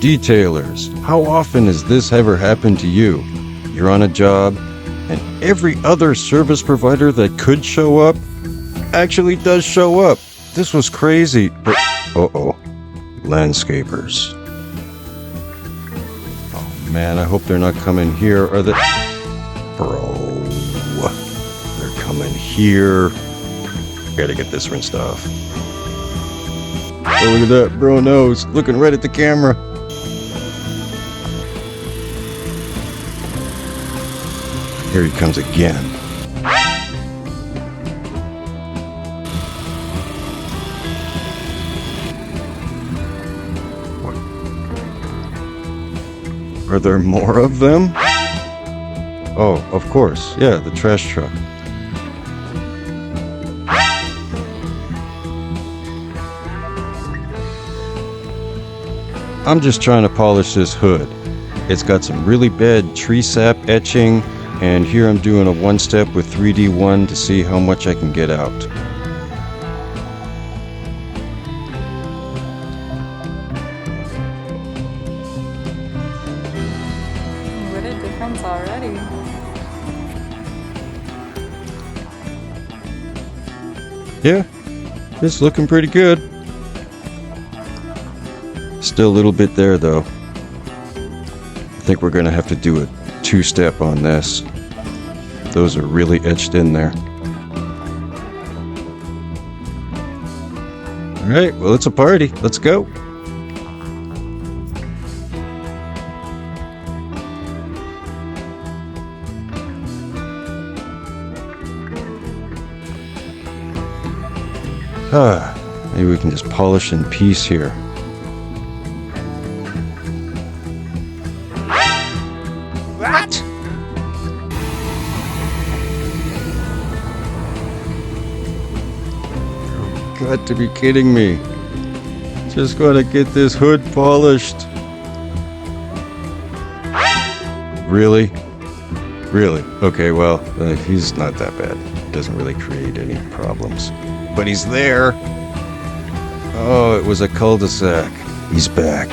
Detailers, how often has this ever happened to you? You're on a job, and every other service provider that could show up actually does show up. This was crazy, but uh-oh, landscapers. Oh man, I hope they're not coming here. Are they? Bro, they're coming here. Gotta get this rinsed off. Oh, look at that, bro nose, looking right at the camera. Here he comes again. What? Are there more of them? Oh, of course. Yeah, the trash truck. I'm just trying to polish this hood. It's got some really bad tree sap etching, and here I'm doing a one-step with 3D1 to see how much I can get out. What a difference already. Yeah, it's looking pretty good. Still a little bit there though. I think we're gonna have to do a two-step on this. Those are really etched in there. Alright, well it's a party. Let's go. Maybe we can just polish in peace here. What? Got to be kidding me. Just gotta get this hood polished. Really? Really? Okay, well, he's not that bad. Doesn't really create any problems. But he's there. Oh, it was a cul-de-sac. He's back.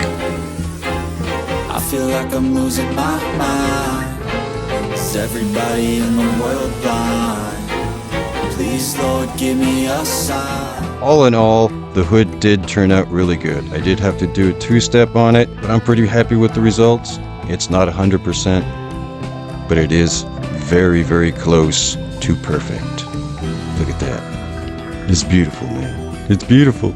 I feel like I'm losing my mind. Is everybody in the world blind? Please, Lord, give me a sign. All in all, the hood did turn out really good. I did have to do a two-step on it, but I'm pretty happy with the results. It's not 100%, but it is very, very close to perfect. Look at that. It's beautiful, man. It's beautiful.